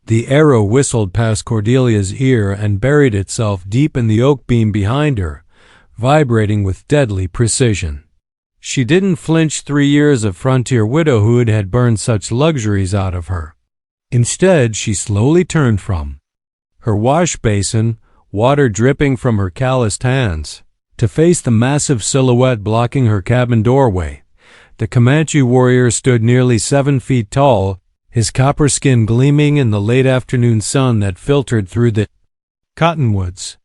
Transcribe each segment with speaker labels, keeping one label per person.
Speaker 1: The arrow whistled past Cordelia's ear and buried itself deep in the oak beam behind her, vibrating with deadly precision. She didn't flinch. 3 years of frontier widowhood had burned such luxuries out of her. Instead, she slowly turned from her wash basin, water dripping from her calloused hands, to face the massive silhouette blocking her cabin doorway. The Comanche warrior stood nearly 7 feet tall, his copper skin gleaming in the late afternoon sun that filtered through the cottonwoods.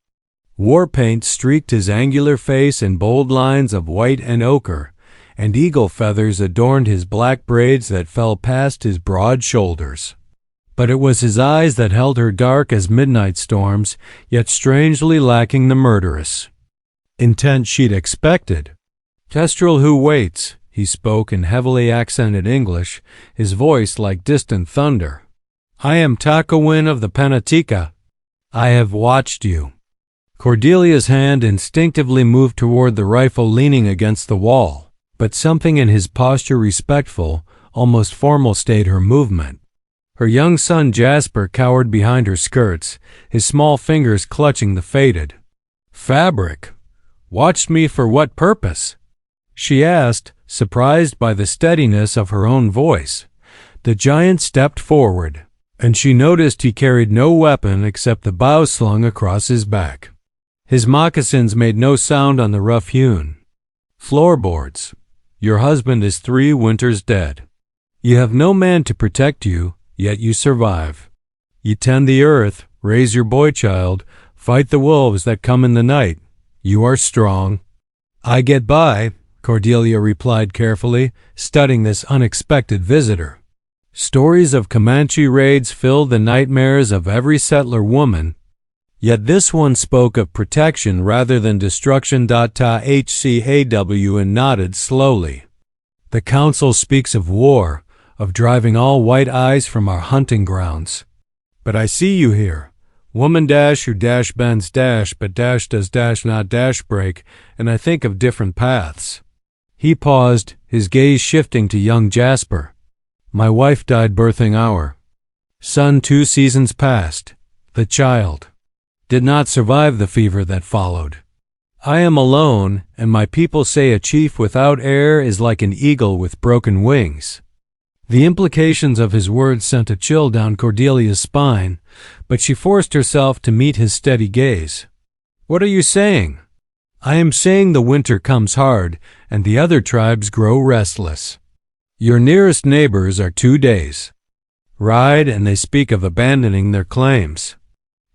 Speaker 1: War paint streaked his angular face in bold lines of white and ochre, and eagle feathers adorned his black braids that fell past his broad shoulders. But it was his eyes that held her, dark as midnight storms, yet strangely lacking the murderous intent she'd expected. "Kestrel who waits," he spoke in heavily accented English, his voice like distant thunder. "I am Takawin of the Panatika. I have watched you." Cordelia's hand instinctively moved toward the rifle leaning against the wall, but something in his posture, respectful, almost formal, stayed her movement. Her young son Jasper cowered behind her skirts, his small fingers clutching the faded fabric. "Watched me for what purpose?" she asked, surprised by the steadiness of her own voice. The giant stepped forward, and she noticed he carried no weapon except the bow slung across his back. His moccasins made no sound on the rough-hewn floorboards. "Your husband is 3 winters dead. You have no man to protect you, yet you survive. You tend the earth, raise your boy child, fight the wolves that come in the night. You are strong." "I get by," Cordelia replied carefully, studying this unexpected visitor. Stories of Comanche raids filled the nightmares of every settler woman, yet this one spoke of protection rather than destruction. Hcaw and nodded slowly. "The council speaks of war, of driving all white eyes from our hunting grounds. But I see you here. Woman dash who dash bends dash, but dash does dash not dash break, and I think of different paths." He paused, his gaze shifting to young Jasper. "My wife died birthing our son 2 seasons past. The child did not survive the fever that followed. I am alone, and my people say a chief without heir is like an eagle with broken wings." The implications of his words sent a chill down Cordelia's spine, but she forced herself to meet his steady gaze. "What are you saying?" "I am saying the winter comes hard, and the other tribes grow restless. Your nearest neighbors are 2 days' ride, and they speak of abandoning their claims.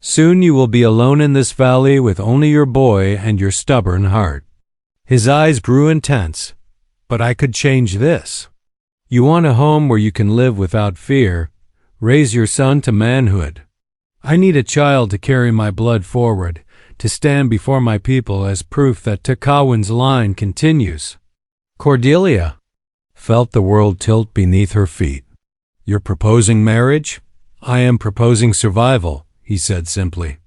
Speaker 1: Soon you will be alone in this valley with only your boy and your stubborn heart." His eyes grew intense. "But I could change this. You want a home where you can live without fear, raise your son to manhood. I need a child to carry my blood forward, to stand before my people as proof that Takawin's line continues." Cordelia felt the world tilt beneath her feet. "You're proposing marriage? I am proposing survival," he said simply.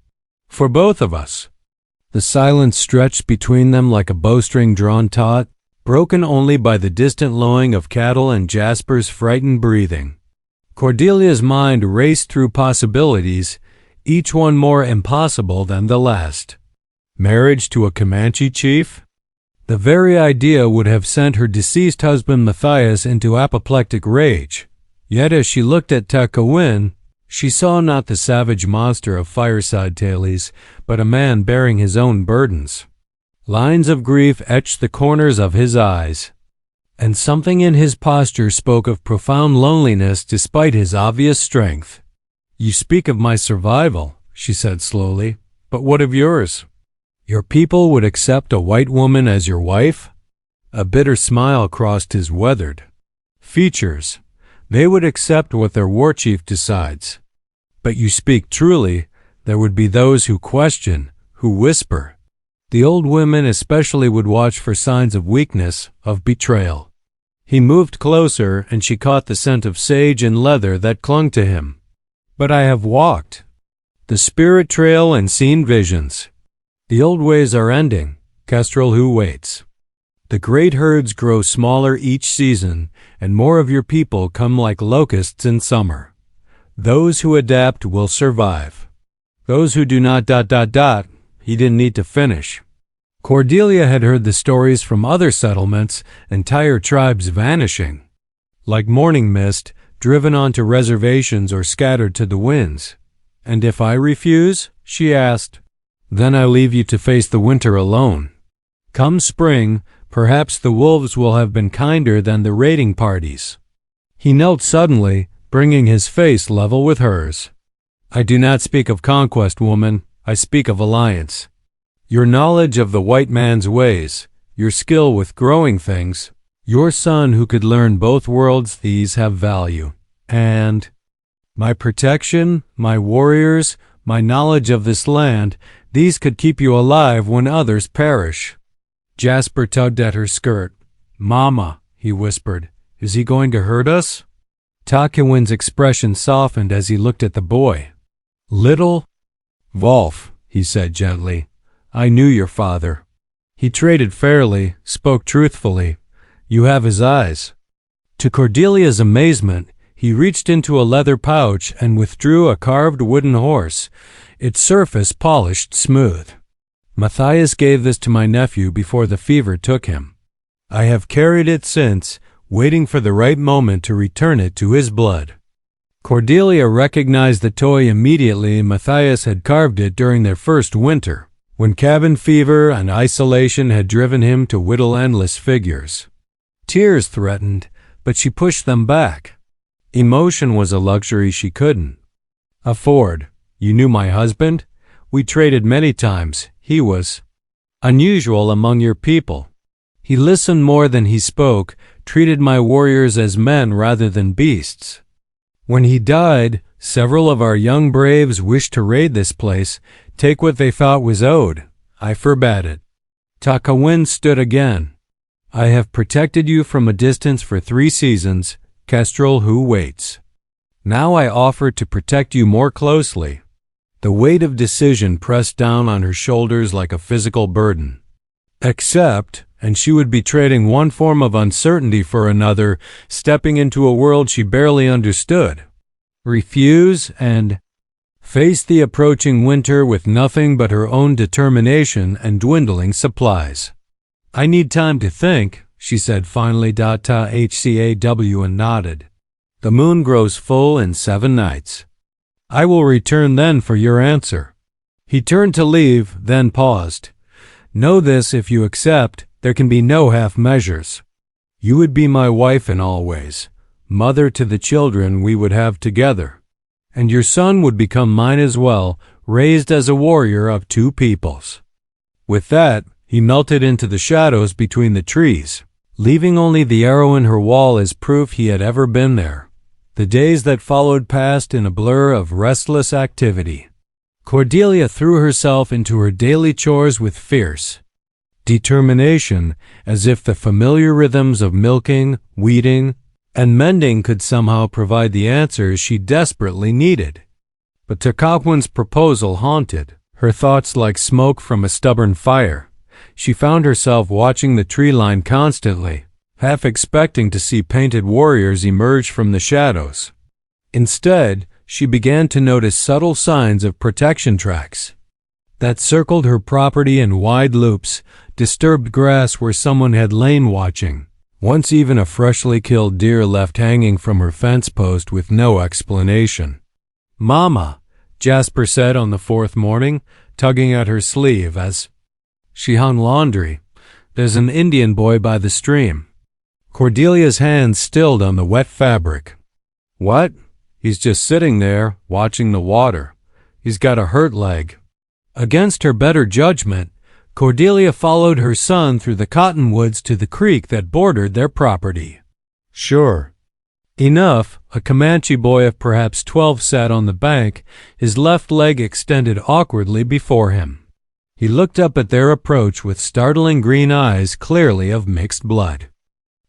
Speaker 1: "For both of us." The silence stretched between them like a bowstring drawn taut, broken only by the distant lowing of cattle and Jasper's frightened breathing. Cordelia's mind raced through possibilities, each one more impossible than the last. Marriage to a Comanche chief? The very idea would have sent her deceased husband Matthias into apoplectic rage. Yet as she looked at Takawin, she saw not the savage monster of fireside tales, but a man bearing his own burdens. Lines of grief etched the corners of his eyes, and something in his posture spoke of profound loneliness despite his obvious strength. "You speak of my survival," she said slowly, "but what of yours? Your people would accept a white woman as your wife?" A bitter smile crossed his weathered features. "They would accept what their war chief decides. But you speak truly, there would be those who question, who whisper. The old women especially would watch for signs of weakness, of betrayal." He moved closer, and she caught the scent of sage and leather that clung to him. "But I have walked the spirit trail and seen visions. The old ways are ending, Kestrel who waits. The great herds grow smaller each season, and more of your people come like locusts in summer. Those who adapt will survive. Those who do not ... He didn't need to finish. Cordelia had heard the stories from other settlements, entire tribes vanishing. Like morning mist, driven onto reservations or scattered to the winds. And if I refuse, she asked, then I leave you to face the winter alone. Come spring, perhaps the wolves will have been kinder than the raiding parties. He knelt suddenly, bringing his face level with hers. I do not speak of conquest, woman. I speak of alliance. Your knowledge of the white man's ways, your skill with growing things, your son who could learn both worlds, these have value. And my protection, my warriors, my knowledge of this land, these could keep you alive when others perish. Jasper tugged at her skirt. Mama, he whispered, is he going to hurt us? Takawin's expression softened as he looked at the boy. Little Wolf, he said gently, I knew your father. He traded fairly, spoke truthfully. You have his eyes. To Cordelia's amazement, he reached into a leather pouch and withdrew a carved wooden horse, its surface polished smooth. Matthias gave this to my nephew before the fever took him. I have carried it since, waiting for the right moment to return it to his blood. Cordelia recognized the toy immediately. Matthias had carved it during their first winter, when cabin fever and isolation had driven him to whittle endless figures. Tears threatened, but she pushed them back. Emotion was a luxury she couldn't afford. You knew my husband? We traded many times. He was unusual among your people. He listened more than he spoke, treated my warriors as men rather than beasts. When he died, several of our young braves wished to raid this place, take what they thought was owed. I forbade it. Takawin stood again. I have protected you from a distance for 3 seasons, kestrel who waits. Now I offer to protect you more closely. The weight of decision pressed down on her shoulders like a physical burden. Accept, and she would be trading one form of uncertainty for another, stepping into a world she barely understood. Refuse and face the approaching winter with nothing but her own determination and dwindling supplies. I need time to think, she said finally. HCAW and nodded. The moon grows full in 7 nights. I will return then for your answer. He turned to leave, then paused. Know this, if you accept, there can be no half measures. You would be my wife in all ways, mother to the children we would have together. And your son would become mine as well, raised as a warrior of 2 peoples. With that, he melted into the shadows between the trees, leaving only the arrow in her wall as proof he had ever been there. The days that followed passed in a blur of restless activity. Cordelia threw herself into her daily chores with fierce determination, as if the familiar rhythms of milking, weeding, and mending could somehow provide the answers she desperately needed. But Takawin's proposal haunted her thoughts like smoke from a stubborn fire. She found herself watching the tree line constantly, half expecting to see painted warriors emerge from the shadows. Instead, she began to notice subtle signs of protection tracks that circled her property in wide loops, disturbed grass where someone had lain watching, once even a freshly killed deer left hanging from her fence post with no explanation. Mama, Jasper said on the 4th morning, tugging at her sleeve as she hung laundry. There's an Indian boy by the stream. Cordelia's hands stilled on the wet fabric. What? He's just sitting there, watching the water. He's got a hurt leg. Against her better judgment, Cordelia followed her son through the cottonwoods to the creek that bordered their property. Sure enough, a Comanche boy of perhaps 12 sat on the bank, his left leg extended awkwardly before him. He looked up at their approach with startling green eyes, clearly of mixed blood.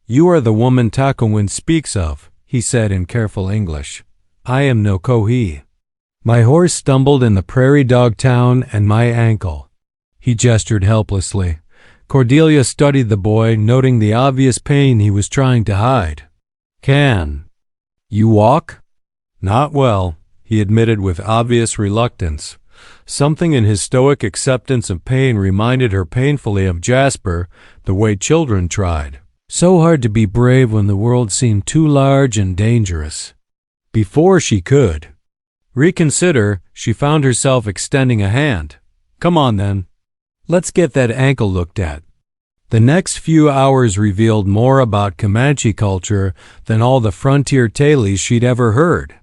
Speaker 1: You are the woman Takawin speaks of, he said in careful English. I am no Kohi. My horse stumbled in the prairie dog town and my ankle. He gestured helplessly. Cordelia studied the boy, noting the obvious pain he was trying to hide. Can you walk? Not well, he admitted with obvious reluctance. Something in his stoic acceptance of pain reminded her painfully of Jasper, the way children tried. So hard to be brave when the world seemed too large and dangerous. Before she could reconsider, she found herself extending a hand. Come on then. Let's get that ankle looked at. The next few hours revealed more about Comanche culture than all the frontier tales she'd ever heard.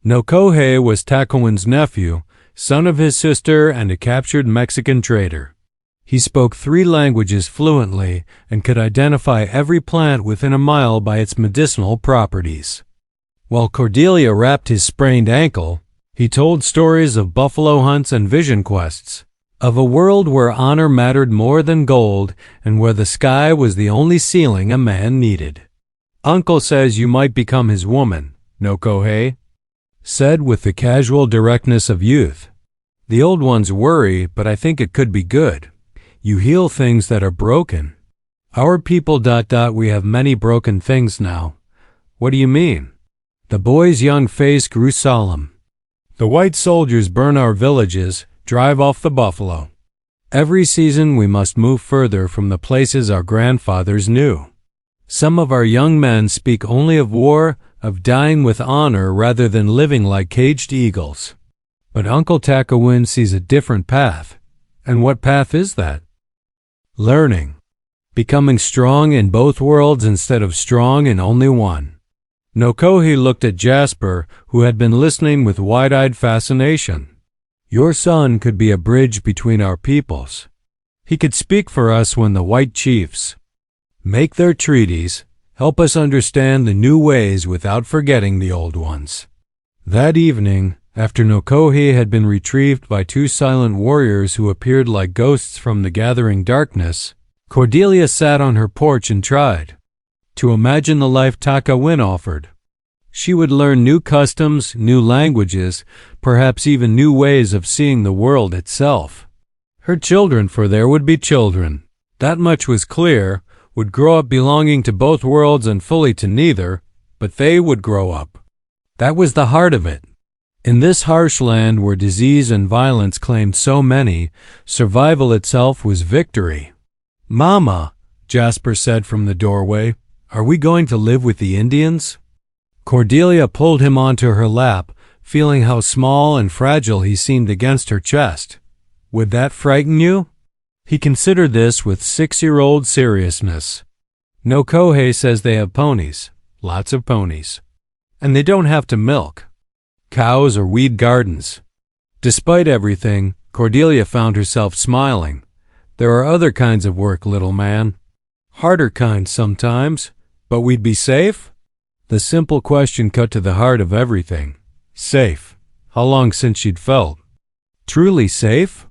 Speaker 1: Nokohe was Takawin's nephew, son of his sister and a captured Mexican traitor. He spoke 3 languages fluently and could identify every plant within a mile by its medicinal properties. While Cordelia wrapped his sprained ankle, he told stories of buffalo hunts and vision quests, of a world where honor mattered more than gold and where the sky was the only ceiling a man needed. Uncle says you might become his woman, Nokohe said with the casual directness of youth. The old ones worry, but I think it could be good. You heal things that are broken. Our people... We have many broken things now. What do you mean? The boy's young face grew solemn. The white soldiers burn our villages, drive off the buffalo. Every season we must move further from the places our grandfathers knew. Some of our young men speak only of war, of dying with honor rather than living like caged eagles. But Uncle Takawin sees a different path. And what path is that? Learning. Becoming strong in both worlds instead of strong in only one. Nokohe looked at Jasper, who had been listening with wide-eyed fascination. Your son could be a bridge between our peoples. He could speak for us when the white chiefs make their treaties, help us understand the new ways without forgetting the old ones. That evening, after Nokohe had been retrieved by 2 silent warriors who appeared like ghosts from the gathering darkness, Cordelia sat on her porch and tried to imagine the life Takawin offered. She would learn new customs, new languages, perhaps even new ways of seeing the world itself. Her children, for there would be children, that much was clear, would grow up belonging to both worlds and fully to neither, but they would grow up. That was the heart of it. In this harsh land where disease and violence claimed so many, survival itself was victory. Mama, Jasper said from the doorway, are we going to live with the Indians? Cordelia pulled him onto her lap, feeling how small and fragile he seemed against her chest. Would that frighten you? He considered this with 6-year-old seriousness. Nokohe says they have ponies, lots of ponies. And they don't have to milk cows or weed gardens. Despite everything, Cordelia found herself smiling. There are other kinds of work, little man. Harder kinds sometimes, but we'd be safe? The simple question cut to the heart of everything. Safe. How long since she'd felt truly safe?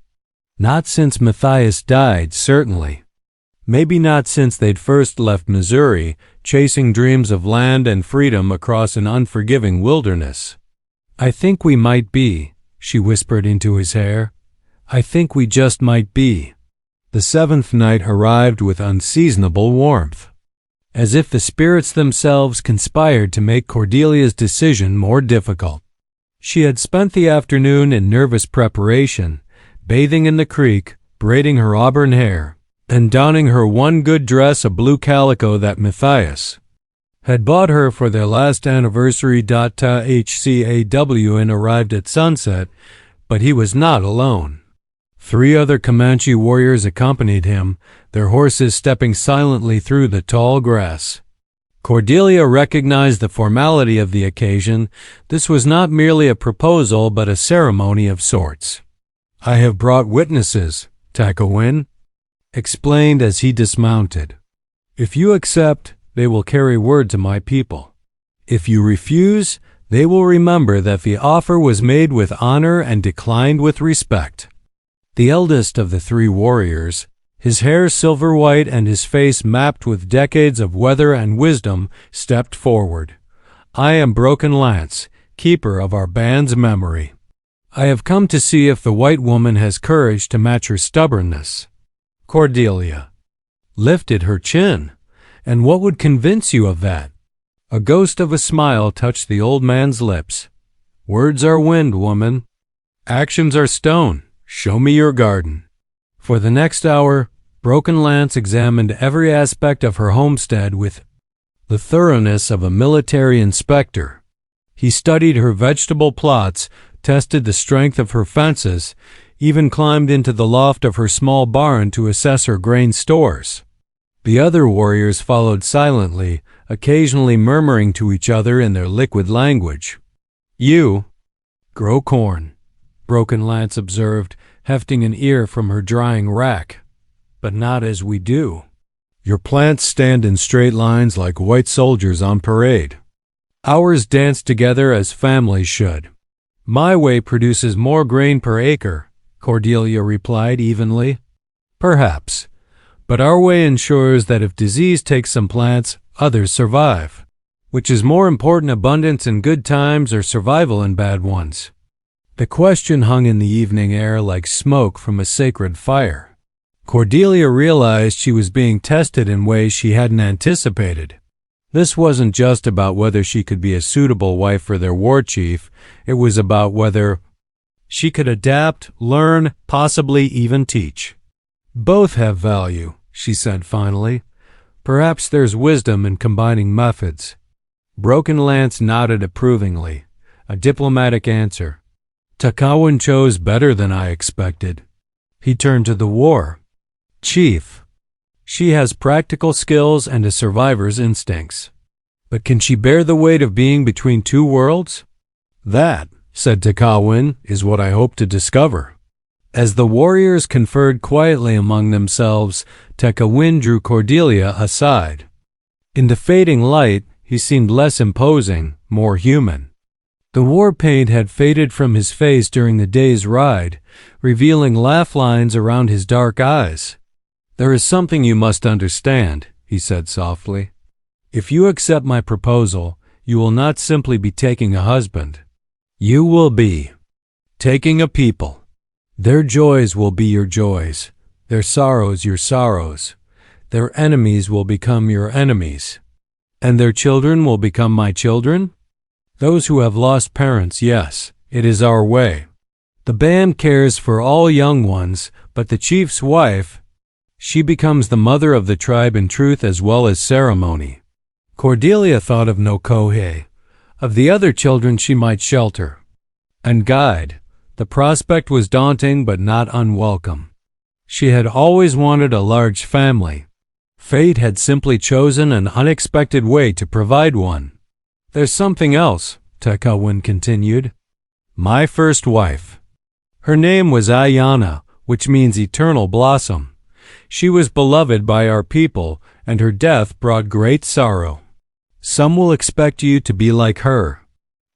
Speaker 1: Not since Matthias died, certainly. Maybe not since they'd first left Missouri, chasing dreams of land and freedom across an unforgiving wilderness. I think we might be, she whispered into his hair. I think we just might be. The 7th night arrived with unseasonable warmth, as if the spirits themselves conspired to make Cordelia's decision more difficult. She had spent the afternoon in nervous preparation, bathing in the creek, braiding her auburn hair, and donning her one good dress, a blue calico that Matthias had bought her for their last anniversary. HCAWN arrived at sunset, but he was not alone. 3 other Comanche warriors accompanied him, their horses stepping silently through the tall grass. Cordelia recognized the formality of the occasion. This was not merely a proposal, but a ceremony of sorts. I have brought witnesses, Takawin explained as he dismounted. If you accept, they will carry word to my people. If you refuse, they will remember that the offer was made with honor and declined with respect. The eldest of the 3 warriors, his hair silver white and his face mapped with decades of weather and wisdom, stepped forward. I am Broken Lance, keeper of our band's memory. I have come to see if the white woman has courage to match her stubbornness. Cordelia lifted her chin. And what would convince you of that? A ghost of a smile touched the old man's lips. Words are wind, woman. Actions are stone. Show me your garden. For the next hour, Broken Lance examined every aspect of her homestead with the thoroughness of a military inspector. He studied her vegetable plots, tested the strength of her fences, even climbed into the loft of her small barn to assess her grain stores. The other warriors followed silently, occasionally murmuring to each other in their liquid language. You grow corn, Broken Lance observed, hefting an ear from her drying rack. But not as we do. Your plants stand in straight lines like white soldiers on parade. Ours dance together as families should. My way produces more grain per acre, Cordelia replied evenly. Perhaps. But our way ensures that if disease takes some plants, others survive. Which is more important, abundance in good times or survival in bad ones? The question hung in the evening air like smoke from a sacred fire. Cordelia realized she was being tested in ways she hadn't anticipated. This wasn't just about whether she could be a suitable wife for their war chief, it was about whether she could adapt, learn, possibly even teach. Both have value, she said finally. Perhaps there's wisdom in combining methods. Broken Lance nodded approvingly, a diplomatic answer. Takawin chose better than I expected. He turned to the war. Chief, she has practical skills and a survivor's instincts. But can she bear the weight of being between two worlds? That, said Takawin, is what I hope to discover. As the warriors conferred quietly among themselves, Takawin drew Cordelia aside. In the fading light, he seemed less imposing, more human. The war paint had faded from his face during the day's ride, revealing laugh lines around his dark eyes. There is something you must understand, he said softly. If you accept my proposal, you will not simply be taking a husband. You will be taking a people. Their joys will be your joys, their sorrows your sorrows. Their enemies will become your enemies. And their children will become my children? Those who have lost parents, yes, it is our way. The band cares for all young ones, but the chief's wife, she becomes the mother of the tribe in truth as well as ceremony. Cordelia thought of Nokohe, of the other children she might shelter and guide. The prospect was daunting but not unwelcome. She had always wanted a large family. Fate had simply chosen an unexpected way to provide one. There's something else, Takawin continued. My first wife. Her name was Ayana, which means eternal blossom. She was beloved by our people, and her death brought great sorrow. Some will expect you to be like her.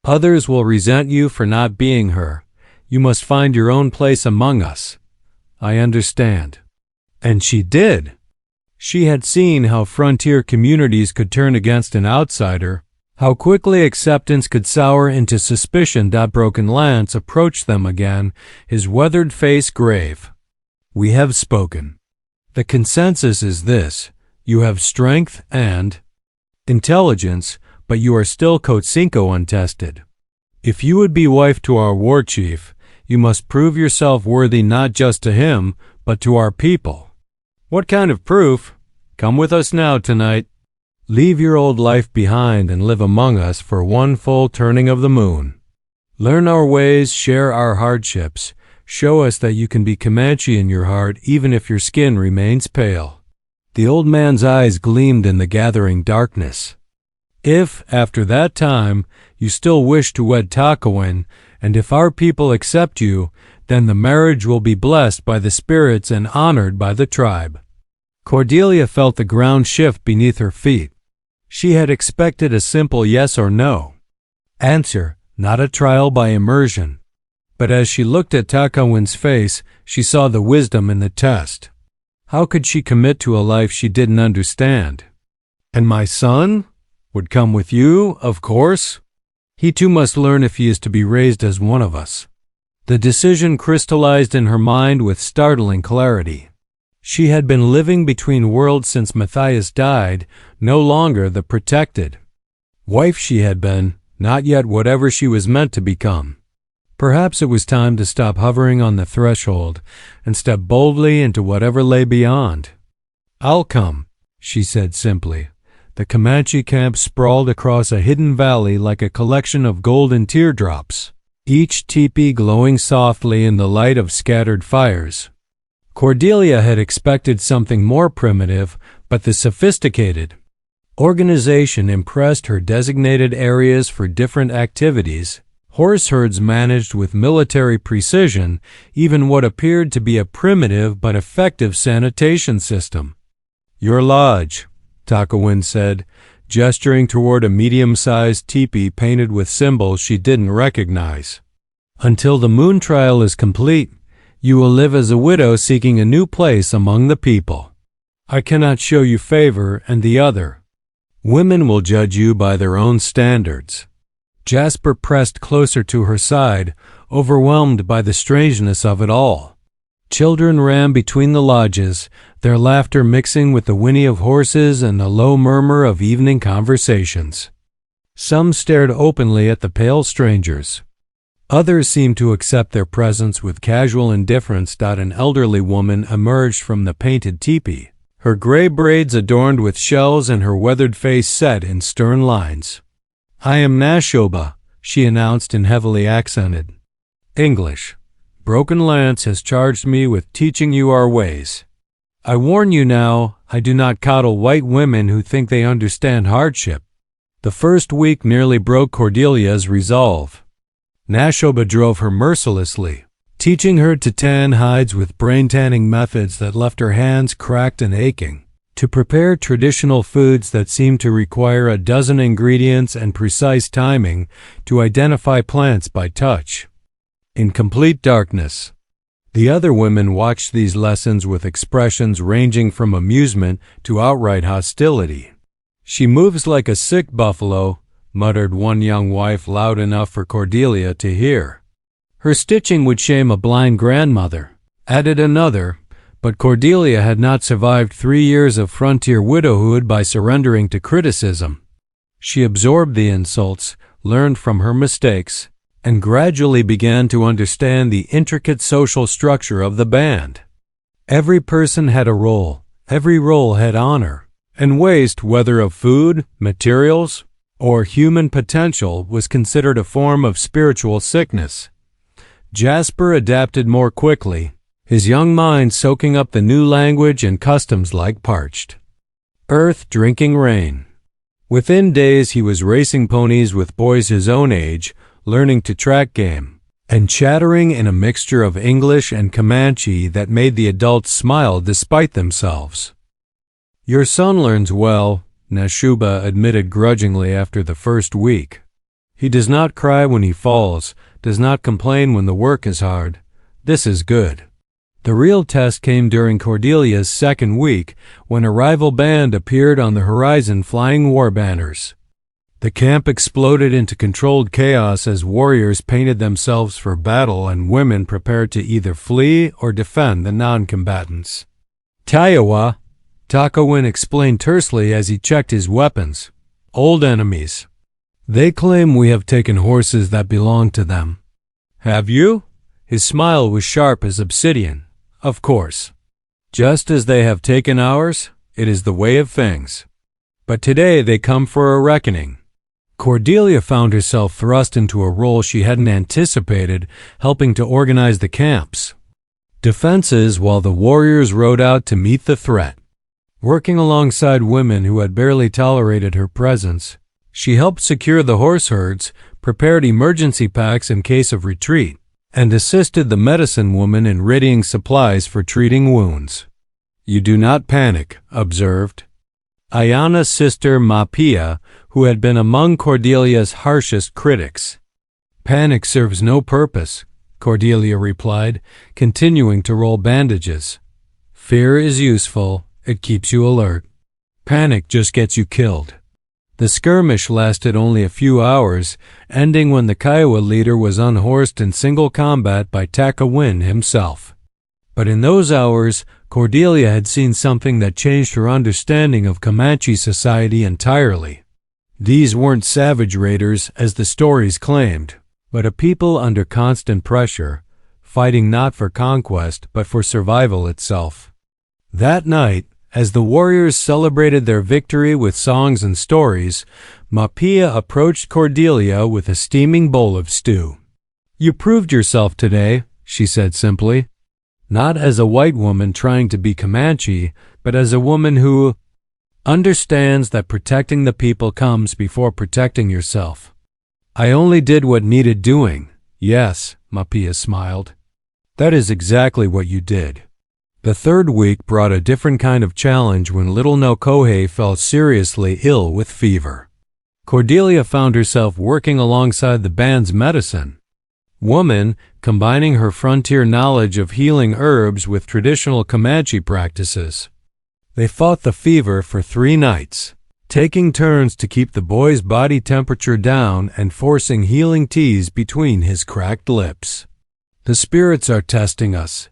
Speaker 1: Others will resent you for not being her. You must find your own place among us. I understand. And she did. She had seen how frontier communities could turn against an outsider, how quickly acceptance could sour into suspicion. Broken Lance approached them again, his weathered face grave. We have spoken. The consensus is this: you have strength and intelligence, but you are still Kotsinko untested. If you would be wife to our war chief, you must prove yourself worthy not just to him, but to our people. What kind of proof? Come with us now tonight. Leave your old life behind and live among us for one full turning of the moon. Learn our ways, share our hardships. Show us that you can be Comanche in your heart even if your skin remains pale. The old man's eyes gleamed in the gathering darkness. If, after that time, you still wish to wed Takawin, and if our people accept you, then the marriage will be blessed by the spirits and honored by the tribe. Cordelia felt the ground shift beneath her feet. She had expected a simple yes or no answer, not a trial by immersion. But as she looked at Takawin's face, she saw the wisdom in the test. How could she commit to a life she didn't understand? And my son would come with you, of course. He too must learn if he is to be raised as one of us. The decision crystallized in her mind with startling clarity. She had been living between worlds since Matthias died, no longer the protected wife she had been, not yet whatever she was meant to become. Perhaps it was time to stop hovering on the threshold and step boldly into whatever lay beyond. "I'll come," she said simply. The Comanche camp sprawled across a hidden valley like a collection of golden teardrops, each teepee glowing softly in the light of scattered fires. Cordelia had expected something more primitive, but the sophisticated organization impressed her. Designated areas for different activities, horse herds managed with military precision, even what appeared to be a primitive but effective sanitation system. "Your lodge," Takawin said, gesturing toward a medium-sized teepee painted with symbols she didn't recognize. "Until the moon trial is complete, you will live as a widow seeking a new place among the people. I cannot show you favor, and the other. Women will judge you by their own standards." Jasper pressed closer to her side, overwhelmed by the strangeness of it all. Children ran between the lodges, their laughter mixing with the whinny of horses and the low murmur of evening conversations. Some stared openly at the pale strangers. Others seemed to accept their presence with casual indifference. An elderly woman emerged from the painted teepee, her gray braids adorned with shells and her weathered face set in stern lines. "I am Nashoba," she announced in heavily accented English. "Broken Lance has charged me with teaching you our ways. I warn you now, I do not coddle white women who think they understand hardship." The first week nearly broke Cordelia's resolve. Nashoba drove her mercilessly, teaching her to tan hides with brain-tanning methods that left her hands cracked and aching, to prepare traditional foods that seemed to require a dozen ingredients and precise timing, to identify plants by touch. In complete darkness, the other women watched these lessons with expressions ranging from amusement to outright hostility. "She moves like a sick buffalo," muttered one young wife loud enough for Cordelia to hear. "Her stitching would shame a blind grandmother," added another, but Cordelia had not survived 3 years of frontier widowhood by surrendering to criticism. She absorbed the insults, learned from her mistakes, and gradually began to understand the intricate social structure of the band. Every person had a role, every role had honor, and waste, whether of food, materials, or human potential, was considered a form of spiritual sickness. Jasper adapted more quickly, his young mind soaking up the new language and customs like parched earth drinking rain. Within days he was racing ponies with boys his own age, learning to track game, and chattering in a mixture of English and Comanche that made the adults smile despite themselves. "Your son learns well," Nashuba admitted grudgingly after the first week. "He does not cry when he falls, does not complain when the work is hard. This is good." The real test came during Cordelia's second week, when a rival band appeared on the horizon flying war banners. The camp exploded into controlled chaos as warriors painted themselves for battle and women prepared to either flee or defend the non-combatants. "Taiawa," Takawin explained tersely as he checked his weapons. "Old enemies. They claim we have taken horses that belong to them." "Have you?" His smile was sharp as obsidian. "Of course. Just as they have taken ours, it is the way of things. But today they come for a reckoning." Cordelia found herself thrust into a role she hadn't anticipated, helping to organize the camp's defenses while the warriors rode out to meet the threat. Working alongside women who had barely tolerated her presence, she helped secure the horse herds, prepared emergency packs in case of retreat, and assisted the medicine woman in readying supplies for treating wounds. "You do not panic," observed Ayana's sister Mapia, who had been among Cordelia's harshest critics. "Panic serves no purpose," Cordelia replied, continuing to roll bandages. "Fear is useful, it keeps you alert. Panic just gets you killed." The skirmish lasted only a few hours, ending when the Kiowa leader was unhorsed in single combat by Takawin himself. But in those hours, Cordelia had seen something that changed her understanding of Comanche society entirely. These weren't savage raiders, as the stories claimed, but a people under constant pressure, fighting not for conquest but for survival itself. That night, as the warriors celebrated their victory with songs and stories, Mapia approached Cordelia with a steaming bowl of stew. "You proved yourself today," she said simply. "Not as a white woman trying to be Comanche, but as a woman who understands that protecting the people comes before protecting yourself." "I only did what needed doing." "Yes," Mapia smiled. "That is exactly what you did." The third week brought a different kind of challenge when little Nokohe fell seriously ill with fever. Cordelia found herself working alongside the band's medicine woman, combining her frontier knowledge of healing herbs with traditional Comanche practices. They fought the fever for 3 nights, taking turns to keep the boy's body temperature down and forcing healing teas between his cracked lips. "The spirits are testing us,"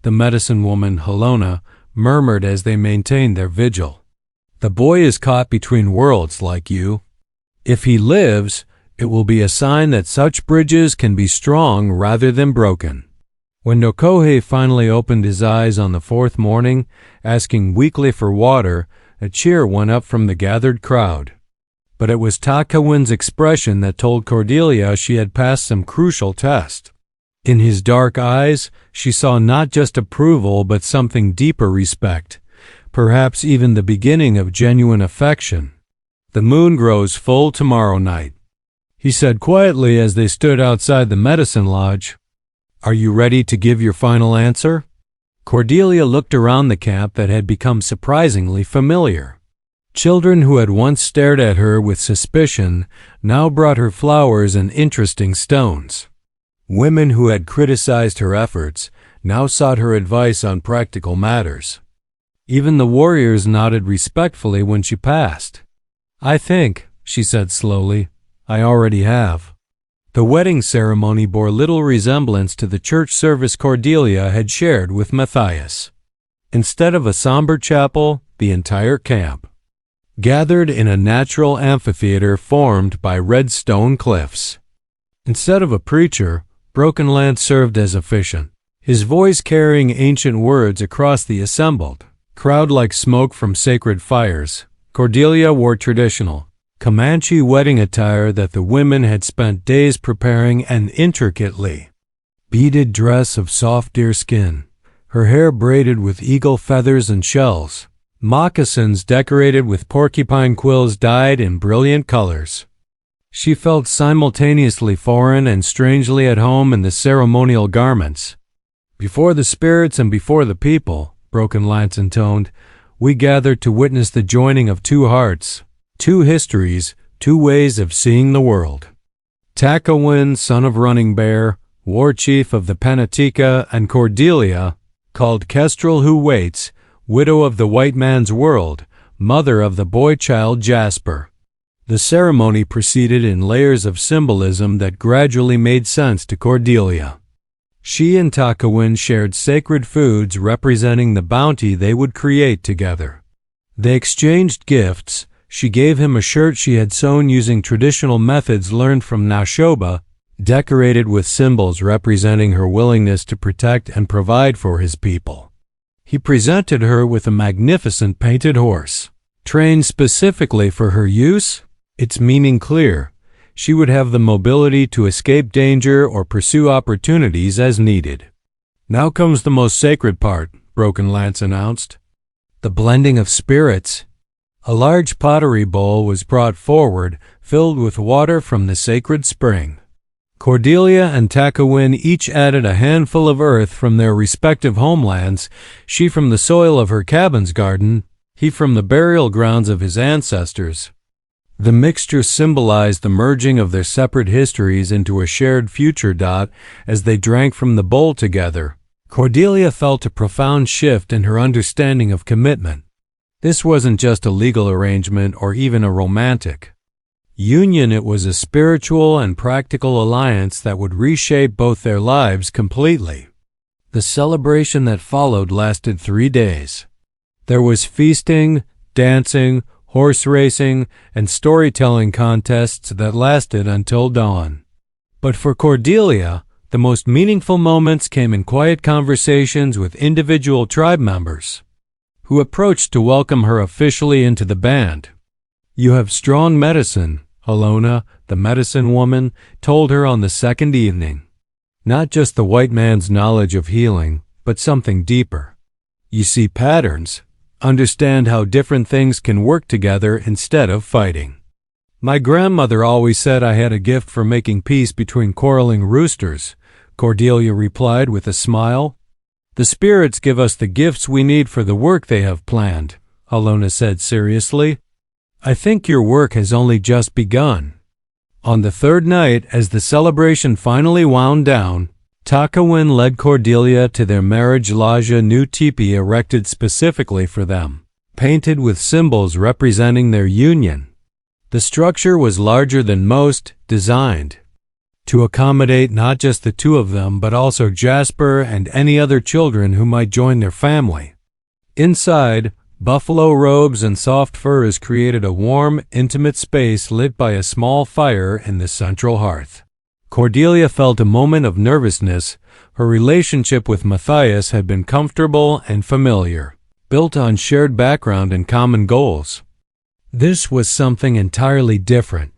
Speaker 1: the medicine woman, Helona, murmured as they maintained their vigil. "The boy is caught between worlds like you. If he lives, it will be a sign that such bridges can be strong rather than broken." When Nokohe finally opened his eyes on the 4th morning, asking weakly for water, a cheer went up from the gathered crowd. But it was Takawin's expression that told Cordelia she had passed some crucial test. In his dark eyes, she saw not just approval but something deeper respect, perhaps even the beginning of genuine affection. "The moon grows full tomorrow night," he said quietly as they stood outside the medicine lodge. "Are you ready to give your final answer?" Cordelia looked around the camp that had become surprisingly familiar. Children who had once stared at her with suspicion now brought her flowers and interesting stones. Women who had criticized her efforts now sought her advice on practical matters. Even the warriors nodded respectfully when she passed. "I think," she said slowly, "I already have." The wedding ceremony bore little resemblance to the church service Cordelia had shared with Matthias. Instead of a somber chapel, the entire camp gathered in a natural amphitheater formed by red stone cliffs. Instead of a preacher, Broken Lance served as officiant, his voice carrying ancient words across the assembled crowd like smoke from sacred fires. Cordelia wore traditional Comanche wedding attire that the women had spent days preparing, an intricately beaded dress of soft deer skin, her hair braided with eagle feathers and shells, moccasins decorated with porcupine quills dyed in brilliant colors. She felt simultaneously foreign and strangely at home in the ceremonial garments. "Before the spirits and before the people," Broken Lance intoned, "we gathered to witness the joining of 2 hearts, 2 histories, 2 ways of seeing the world. Takawin, son of Running Bear, war chief of the Panatika, and Cordelia, called Kestrel Who Waits, widow of the white man's world, mother of the boy-child Jasper." The ceremony proceeded in layers of symbolism that gradually made sense to Cordelia. She and Takawin shared sacred foods representing the bounty they would create together. They exchanged gifts. She gave him a shirt she had sewn using traditional methods learned from Nashoba, decorated with symbols representing her willingness to protect and provide for his people. He presented her with a magnificent painted horse, trained specifically for her use, its meaning clear. She would have the mobility to escape danger or pursue opportunities as needed. "Now comes the most sacred part," Broken Lance announced. "The blending of spirits." A large pottery bowl was brought forward, filled with water from the sacred spring. Cordelia and Takawin each added a handful of earth from their respective homelands, she from the soil of her cabin's garden, he from the burial grounds of his ancestors. The mixture symbolized the merging of their separate histories into a shared future. As they drank from the bowl together, Cordelia felt a profound shift in her understanding of commitment. This wasn't just a legal arrangement or even a romantic union, it was a spiritual and practical alliance that would reshape both their lives completely. The celebration that followed lasted 3 days. There was feasting, dancing, horse racing, and storytelling contests that lasted until dawn. But for Cordelia, the most meaningful moments came in quiet conversations with individual tribe members who approached to welcome her officially into the band. "You have strong medicine," Alona, the medicine woman, told her on the second evening. "Not just the white man's knowledge of healing, but something deeper. You see patterns, understand how different things can work together instead of fighting." "My grandmother always said I had a gift for making peace between quarreling roosters," Cordelia replied with a smile. "The spirits give us the gifts we need for the work they have planned," Alona said seriously. "I think your work has only just begun." On the third night, as the celebration finally wound down, Takawin led Cordelia to their marriage lodge, a new teepee erected specifically for them, painted with symbols representing their union. The structure was larger than most, designed to accommodate not just the two of them, but also Jasper and any other children who might join their family. Inside, buffalo robes and soft furs created a warm, intimate space lit by a small fire in the central hearth. Cordelia felt a moment of nervousness. Her relationship with Matthias had been comfortable and familiar, built on shared background and common goals. This was something entirely different,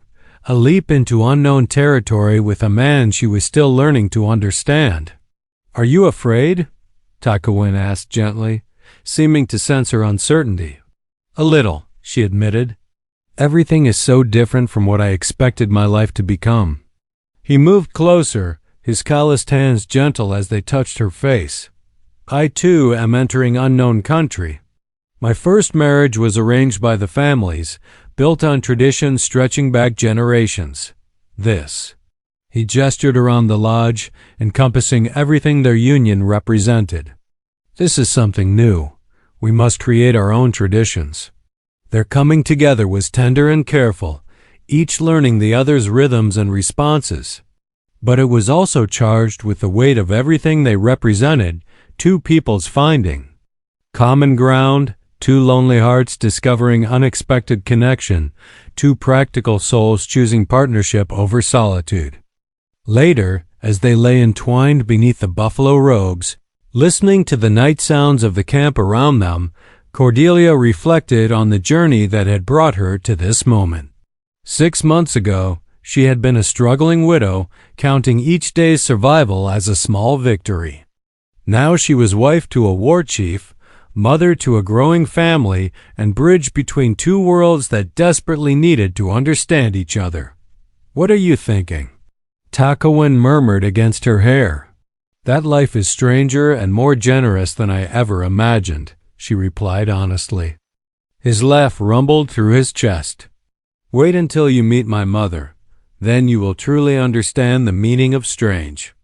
Speaker 1: a leap into unknown territory with a man she was still learning to understand. "Are you afraid?" Takawin asked gently, seeming to sense her uncertainty. "A little," she admitted. "Everything is so different from what I expected my life to become." He moved closer, his calloused hands gentle as they touched her face. "I too am entering unknown country. My first marriage was arranged by the families, built on traditions stretching back generations. This," he gestured around the lodge, encompassing everything their union represented. "This is something new. We must create our own traditions." Their coming together was tender and careful, each learning the other's rhythms and responses. But it was also charged with the weight of everything they represented, two peoples finding common ground, two lonely hearts discovering unexpected connection, two practical souls choosing partnership over solitude. Later, as they lay entwined beneath the buffalo robes, listening to the night sounds of the camp around them, Cordelia reflected on the journey that had brought her to this moment. 6 months ago, she had been a struggling widow, counting each day's survival as a small victory. Now she was wife to a war chief, mother to a growing family, and bridge between two worlds that desperately needed to understand each other. "What are you thinking?" Takawin murmured against her hair. "That life is stranger and more generous than I ever imagined," she replied honestly. His laugh rumbled through his chest. "Wait until you meet my mother. Then you will truly understand the meaning of strange."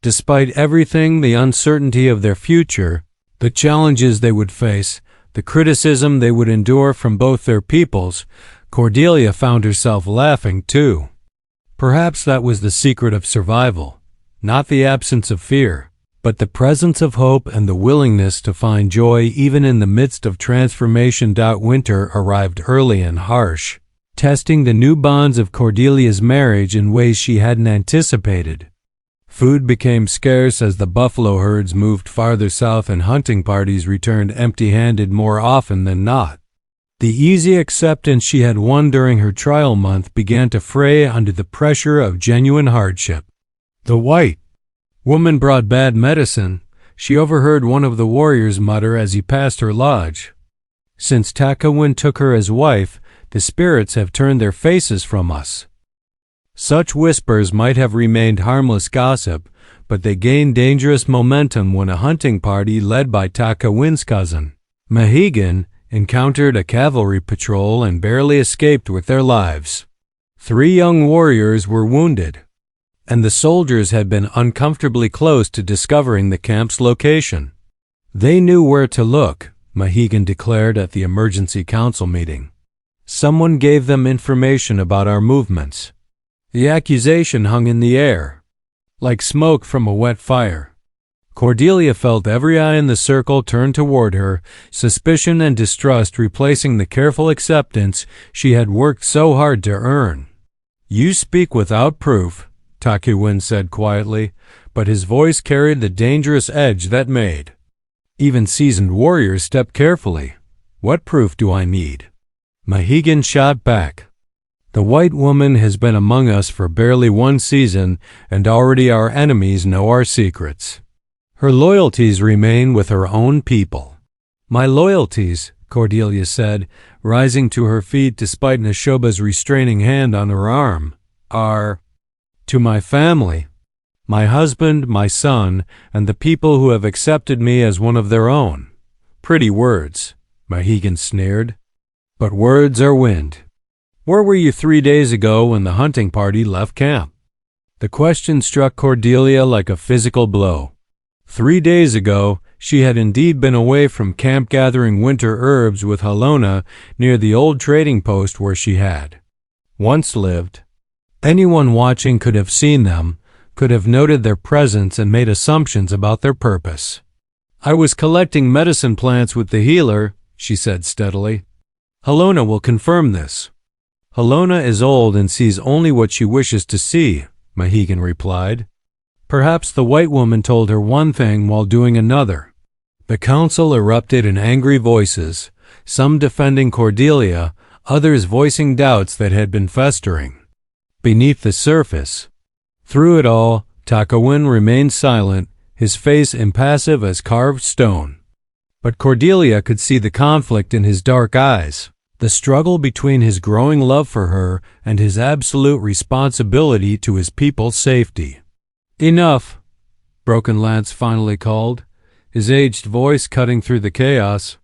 Speaker 1: Despite everything, the uncertainty of their future, the challenges they would face, the criticism they would endure from both their peoples, Cordelia found herself laughing too. Perhaps that was the secret of survival, not the absence of fear, but the presence of hope and the willingness to find joy even in the midst of transformation. Winter arrived early and harsh, testing the new bonds of Cordelia's marriage in ways she hadn't anticipated. Food became scarce as the buffalo herds moved farther south and hunting parties returned empty-handed more often than not. The easy acceptance she had won during her trial month began to fray under the pressure of genuine hardship. The white woman brought bad medicine, she overheard one of the warriors mutter as he passed her lodge. "Since Takawin took her as wife, the spirits have turned their faces from us." Such whispers might have remained harmless gossip, but they gained dangerous momentum when a hunting party led by Takawin's cousin, Mahigan, encountered a cavalry patrol and barely escaped with their lives. 3 young warriors were wounded, and the soldiers had been uncomfortably close to discovering the camp's location. They knew where to look, Mahigan declared at the emergency council meeting. "Someone gave them information about our movements." The accusation hung in the air, like smoke from a wet fire. Cordelia felt every eye in the circle turn toward her, suspicion and distrust replacing the careful acceptance she had worked so hard to earn. "You speak without proof," Takuin said quietly, but his voice carried the dangerous edge that made even seasoned warriors step carefully. "What proof do I need?" Mohegan shot back. "The white woman has been among us for barely one season, and already our enemies know our secrets. Her loyalties remain with her own people." "My loyalties," Cordelia said, rising to her feet despite Neshoba's restraining hand on her arm, "are to my family, my husband, my son, and the people who have accepted me as one of their own." "Pretty words," Mohegan sneered. "But words are wind. Where were you 3 days ago when the hunting party left camp?" The question struck Cordelia like a physical blow. 3 days ago, she had indeed been away from camp gathering winter herbs with Halona near the old trading post where she had once lived. Anyone watching could have seen them, could have noted their presence and made assumptions about their purpose. "I was collecting medicine plants with the healer," she said steadily. "Halona will confirm this." "Halona is old and sees only what she wishes to see," Mohegan replied. "Perhaps the white woman told her one thing while doing another." The council erupted in angry voices, some defending Cordelia, others voicing doubts that had been festering beneath the surface. Through it all, Takuin remained silent, his face impassive as carved stone. But Cordelia could see the conflict in his dark eyes, the struggle between his growing love for her and his absolute responsibility to his people's safety. "Enough," Broken Lance finally called, his aged voice cutting through the chaos.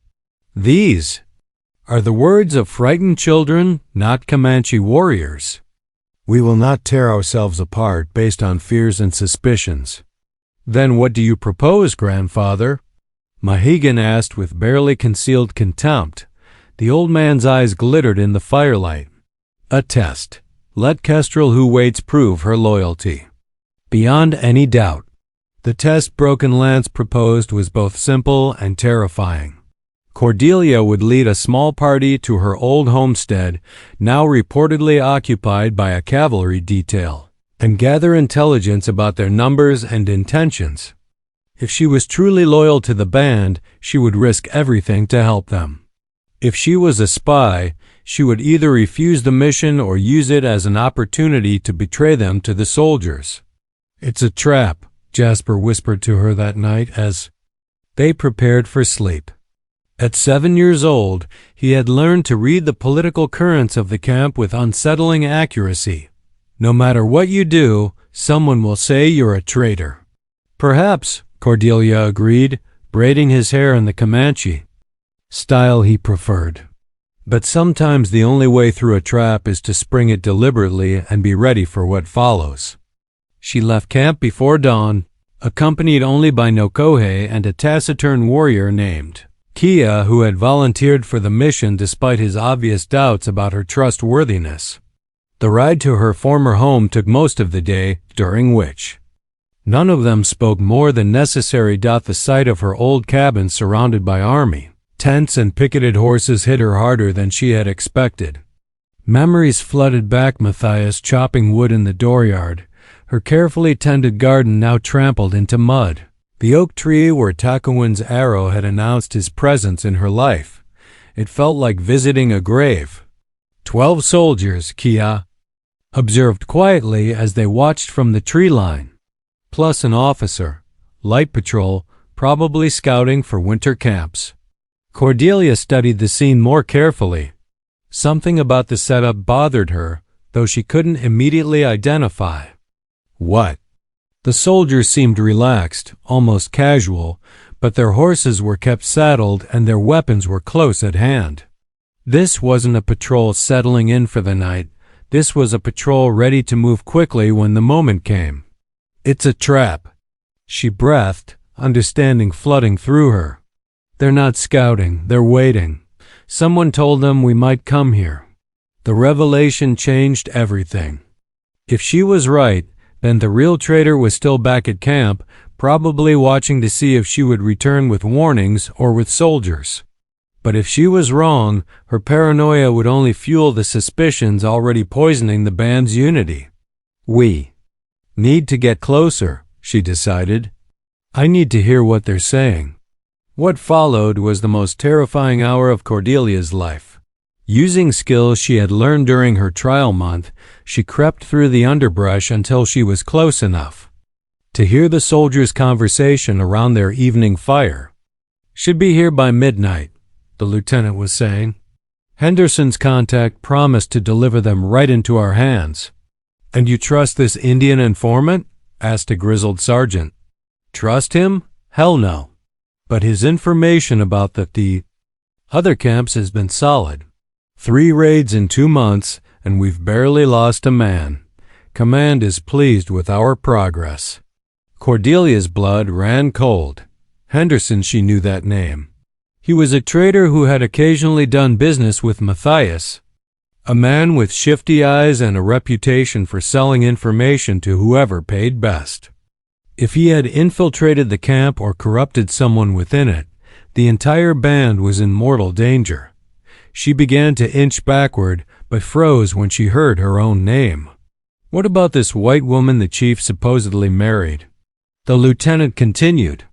Speaker 1: "These are the words of frightened children, not Comanche warriors. We will not tear ourselves apart based on fears and suspicions." "Then what do you propose, grandfather?" Mohegan asked with barely concealed contempt. The old man's eyes glittered in the firelight. "A test. Let Kestrel who waits prove her loyalty. Beyond any doubt." The test Broken Lance proposed was both simple and terrifying. Cordelia would lead a small party to her old homestead, now reportedly occupied by a cavalry detail, and gather intelligence about their numbers and intentions. If she was truly loyal to the band, she would risk everything to help them. If she was a spy, she would either refuse the mission or use it as an opportunity to betray them to the soldiers. "It's a trap," Jasper whispered to her that night as they prepared for sleep. At 7 years old, he had learned to read the political currents of the camp with unsettling accuracy. No matter what you do, someone will say you're a traitor. "Perhaps," Cordelia agreed, braiding his hair in the Comanche style he preferred. "But sometimes the only way through a trap is to spring it deliberately and be ready for what follows." She left camp before dawn, accompanied only by Nokohe and a taciturn warrior named Kia, who had volunteered for the mission despite his obvious doubts about her trustworthiness. The ride to her former home took most of the day, during which none of them spoke more than necessary. The sight of her old cabin surrounded by army tents and picketed horses hit her harder than she had expected. Memories flooded back. Matthias chopping wood in the dooryard, her carefully tended garden now trampled into mud. The oak tree where Takuin's arrow had announced his presence in her life. It felt like visiting a grave. 12 soldiers, Kia observed quietly as they watched from the tree line, plus an officer, light patrol, probably scouting for winter camps. Cordelia studied the scene more carefully. Something about the setup bothered her, though she couldn't immediately identify what. The soldiers seemed relaxed, almost casual, but their horses were kept saddled and their weapons were close at hand. This wasn't a patrol settling in for the night. This was a patrol ready to move quickly when the moment came. "It's a trap," she breathed, understanding flooding through her. "They're not scouting, they're waiting. Someone told them we might come here." The revelation changed everything. If she was right, then the real traitor was still back at camp, probably watching to see if she would return with warnings or with soldiers. But if she was wrong, her paranoia would only fuel the suspicions already poisoning the band's unity. We need to get closer, she decided. I need to hear what they're saying. What followed was the most terrifying hour of Cordelia's life. Using skills she had learned during her trial month, she crept through the underbrush until she was close enough to hear the soldiers' conversation around their evening fire. Should be here by midnight, the lieutenant was saying. Henderson's contact promised to deliver them right into our hands. And you trust this Indian informant? Asked a grizzled sergeant. Trust him? Hell no. But his information about the other camps has been solid. 3 raids in 2 months, and we've barely lost a man. Command is pleased with our progress. Cordelia's blood ran cold. Henderson, she knew that name. He was a traitor who had occasionally done business with Matthias, a man with shifty eyes and a reputation for selling information to whoever paid best. If he had infiltrated the camp or corrupted someone within it, the entire band was in mortal danger. She began to inch backward, but froze when she heard her own name. What about this white woman the chief supposedly married? The lieutenant continued.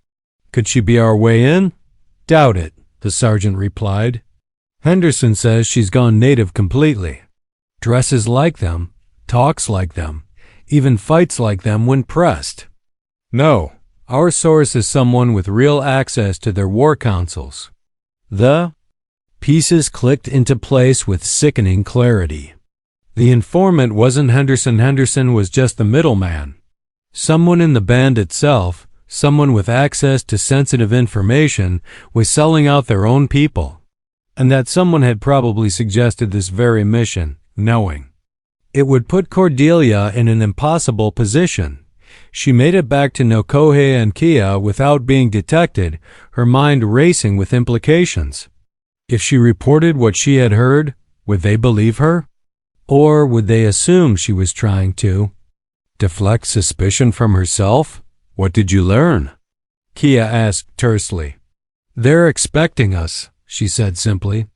Speaker 1: Could she be our way in? Doubt it, the sergeant replied. Henderson says she's gone native completely. Dresses like them, talks like them, even fights like them when pressed. No, our source is someone with real access to their war councils. The pieces clicked into place with sickening clarity. The informant wasn't Henderson. Henderson was just the middleman. Someone in the band itself, someone with access to sensitive information, was selling out their own people. And that someone had probably suggested this very mission, knowing it would put Cordelia in an impossible position. She made it back to Nokohe and Kia without being detected, her mind racing with implications. If she reported what she had heard, would they believe her? Or would they assume she was trying to deflect suspicion from herself? What did you learn? Kia asked tersely. They're expecting us, she said simply.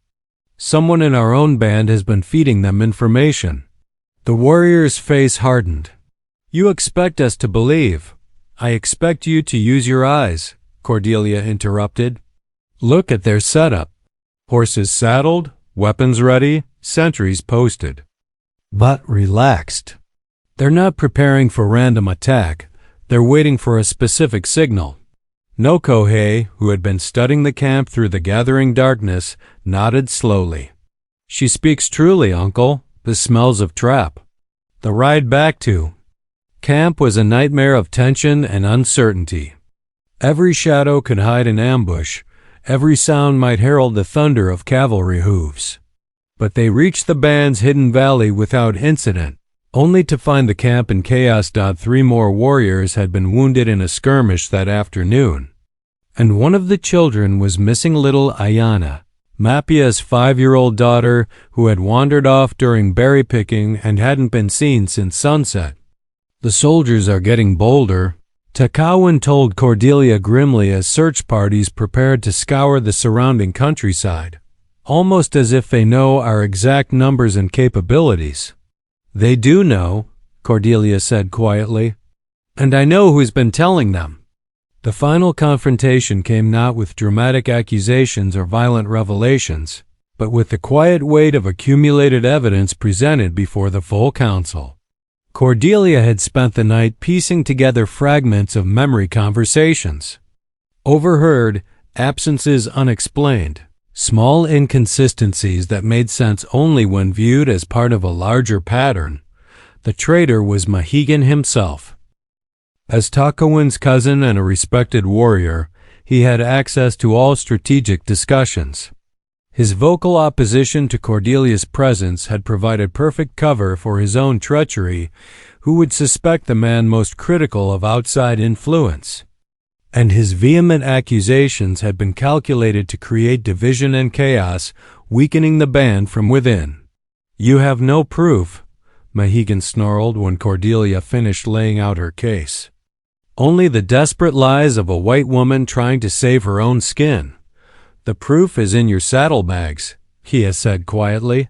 Speaker 1: Someone in our own band has been feeding them information. The warrior's face hardened. You expect us to believe. I expect you to use your eyes, Cordelia interrupted. Look at their setup. Horses saddled, weapons ready, sentries posted. But relaxed. They're not preparing for random attack. They're waiting for a specific signal. Nokohe, who had been studying the camp through the gathering darkness, nodded slowly. She speaks truly, Uncle. The smells of trap. The ride back to camp was a nightmare of tension and uncertainty. Every shadow could hide an ambush. Every sound might herald the thunder of cavalry hooves. But they reached the band's hidden valley without incident, only to find the camp in chaos. 3 more warriors had been wounded in a skirmish that afternoon, and one of the children was missing. Little Ayana, Mapia's 5-year-old daughter, who had wandered off during berry picking and hadn't been seen since sunset. The soldiers are getting bolder, Takawan told Cordelia grimly as search parties prepared to scour the surrounding countryside, almost as if they know our exact numbers and capabilities. They do know, Cordelia said quietly, and I know who's been telling them. The final confrontation came not with dramatic accusations or violent revelations, but with the quiet weight of accumulated evidence presented before the full council. Cordelia had spent the night piecing together fragments of memory conversations. Overheard, absences unexplained, small inconsistencies that made sense only when viewed as part of a larger pattern. The traitor was Mohegan himself. As Takawan's cousin and a respected warrior, he had access to all strategic discussions. His vocal opposition to Cordelia's presence had provided perfect cover for his own treachery. Who would suspect the man most critical of outside influence? And his vehement accusations had been calculated to create division and chaos, weakening the band from within. You have no proof, Mohegan snarled when Cordelia finished laying out her case. Only the desperate lies of a white woman trying to save her own skin. The proof is in your saddlebags, he had said quietly.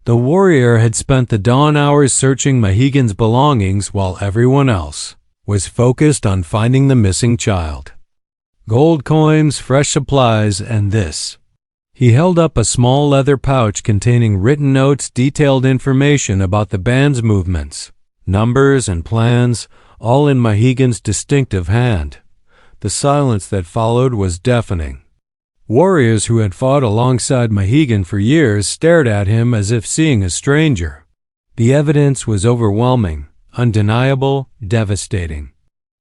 Speaker 1: The warrior had spent the dawn hours searching Mohegan's belongings while everyone else was focused on finding the missing child. Gold coins, fresh supplies, and this. He held up a small leather pouch containing written notes, detailed information about the band's movements, numbers, and plans, all in Mohegan's distinctive hand. The silence that followed was deafening. Warriors who had fought alongside Mohegan for years stared at him as if seeing a stranger. The evidence was overwhelming, undeniable, devastating.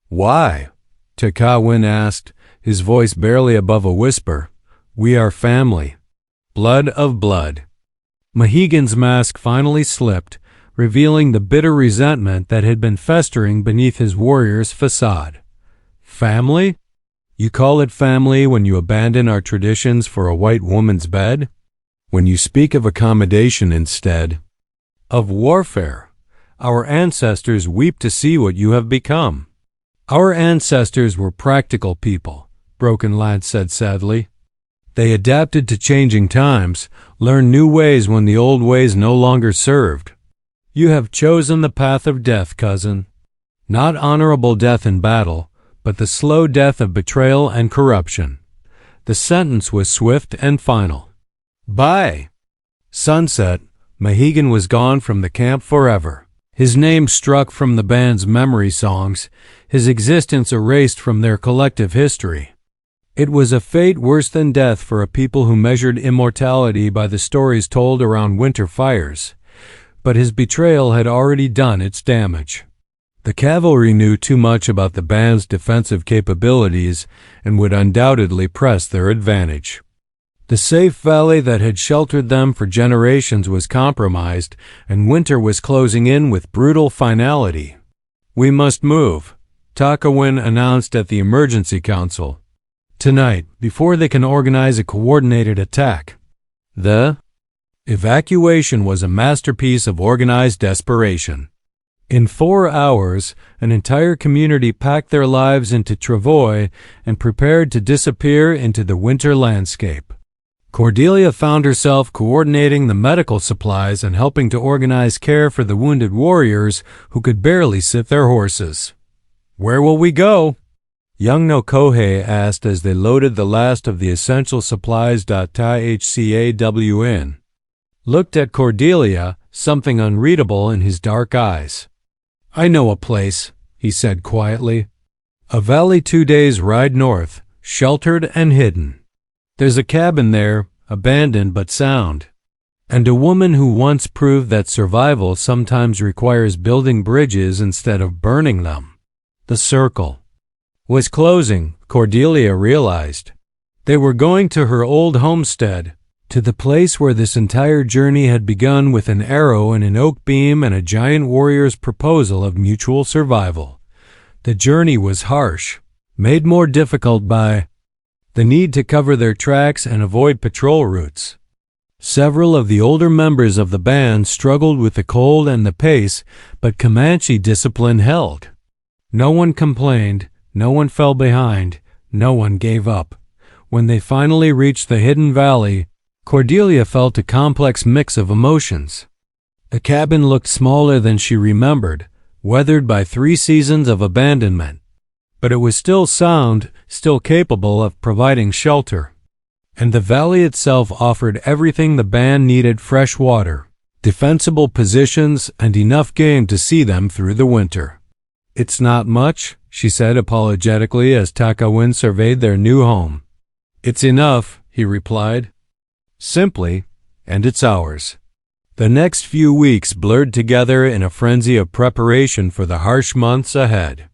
Speaker 1: "Why?" Takawin asked, his voice barely above a whisper. "We are family. Blood of blood." Mohegan's mask finally slipped, revealing the bitter resentment that had been festering beneath his warrior's facade. "Family? You call it family when you abandon our traditions for a white woman's bed? When you speak of accommodation instead of warfare? Our ancestors weep to see what you have become." "Our ancestors were practical people," Broken Lad said sadly. "They adapted to changing times, learned new ways when the old ways no longer served. You have chosen the path of death, cousin. Not honorable death in battle, but the slow death of betrayal and corruption." The sentence was swift and final. By sunset, Mohegan was gone from the camp forever. His name struck from the band's memory songs, his existence erased from their collective history. It was a fate worse than death for a people who measured immortality by the stories told around winter fires. But his betrayal had already done its damage. The cavalry knew too much about the band's defensive capabilities and would undoubtedly press their advantage. The safe valley that had sheltered them for generations was compromised, and winter was closing in with brutal finality. "We must move," Takawin announced at the emergency council. "Tonight, before they can organize a coordinated attack." The evacuation was a masterpiece of organized desperation. In 4 hours, an entire community packed their lives into travois and prepared to disappear into the winter landscape. Cordelia found herself coordinating the medical supplies and helping to organize care for the wounded warriors who could barely sit their horses. "Where will we go?" young Nokohe asked as they loaded the last of the essential supplies. Thcawn looked at Cordelia, something unreadable in his dark eyes. "I know a place," he said quietly. "A valley 2 days' ride north, sheltered and hidden. There's a cabin there, abandoned but sound. And a woman who once proved that survival sometimes requires building bridges instead of burning them." The circle was closing, Cordelia realized. They were going to her old homestead, to the place where this entire journey had begun with an arrow and an oak beam and a giant warrior's proposal of mutual survival. The journey was harsh, made more difficult by the need to cover their tracks and avoid patrol routes. Several of the older members of the band struggled with the cold and the pace, but Comanche discipline held. No one complained, no one fell behind, no one gave up. When they finally reached the hidden valley, Cordelia felt a complex mix of emotions. The cabin looked smaller than she remembered, weathered by 3 seasons of abandonment. But it was still sound, still capable of providing shelter. And the valley itself offered everything the band needed: fresh water, defensible positions, and enough game to see them through the winter. "It's not much," she said apologetically as Takawin surveyed their new home. "It's enough," he replied. Simply, and it's ours. The next few weeks blurred together in a frenzy of preparation for the harsh months ahead.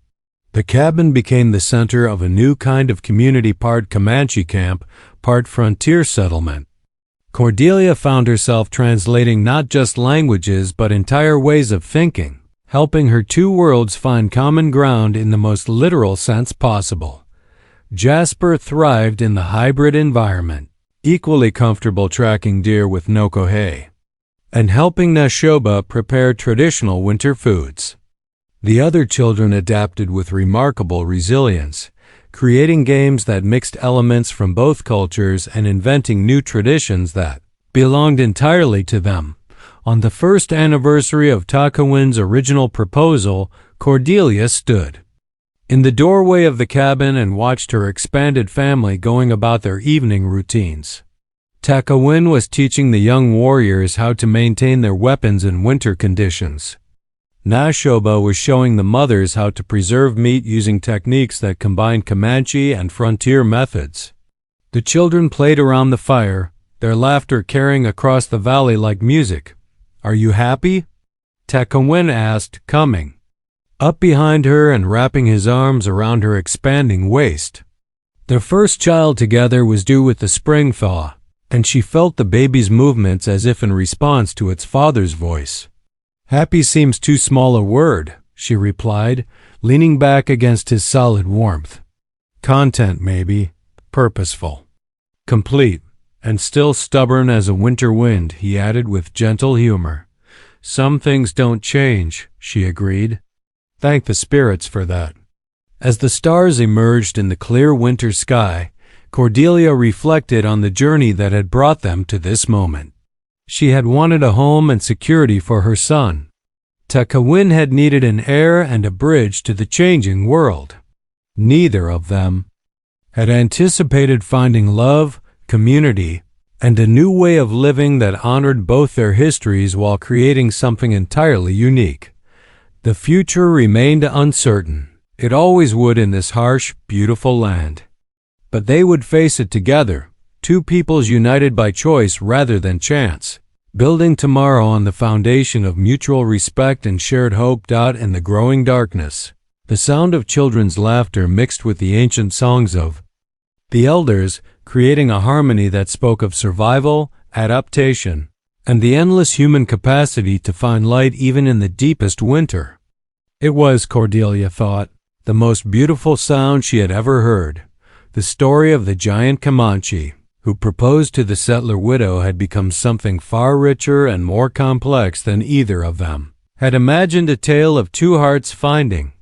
Speaker 1: The cabin became the center of a new kind of community, part Comanche camp, part frontier settlement. Cordelia found herself translating not just languages but entire ways of thinking, helping her 2 worlds find common ground in the most literal sense possible. Jasper thrived in the hybrid environment, equally comfortable tracking deer with Nokohe, and helping Nashoba prepare traditional winter foods. The other children adapted with remarkable resilience, creating games that mixed elements from both cultures and inventing new traditions that belonged entirely to them. On the first anniversary of Takawin's original proposal, Cordelia stood in the doorway of the cabin and watched her expanded family going about their evening routines. Takawin was teaching the young warriors how to maintain their weapons in winter conditions. Nashoba was showing the mothers how to preserve meat using techniques that combined Comanche and frontier methods. The children played around the fire, their laughter carrying across the valley like music. "Are you happy?" Takawin asked, coming up behind her and wrapping his arms around her expanding waist. Their first child together was due with the spring thaw, and she felt the baby's movements as if in response to its father's voice. "Happy seems too small a word," she replied, leaning back against his solid warmth. "Content, maybe. Purposeful. Complete. And still stubborn as a winter wind," he added with gentle humor. "Some things don't change," she agreed. "Thank the spirits for that." As the stars emerged in the clear winter sky, Cordelia reflected on the journey that had brought them to this moment. She had wanted a home and security for her son. Takawin had needed an heir and a bridge to the changing world. Neither of them had anticipated finding love, community, and a new way of living that honored both their histories while creating something entirely unique. The future remained uncertain. It always would in this harsh, beautiful land. But they would face it together, two peoples united by choice rather than chance, building tomorrow on the foundation of mutual respect and shared hope. In the growing darkness, the sound of children's laughter mixed with the ancient songs of the elders, creating a harmony that spoke of survival, adaptation, and the endless human capacity to find light even in the deepest winter. It was, Cordelia thought, the most beautiful sound she had ever heard. The story of the giant Comanche, who proposed to the settler widow, had become something far richer and more complex than either of them had imagined. A tale of two hearts finding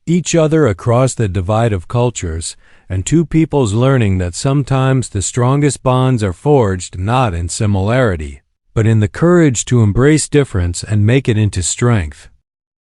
Speaker 1: each other across the divide of cultures, and two peoples learning that sometimes the strongest bonds are forged not in similarity, but in the courage to embrace difference and make it into strength.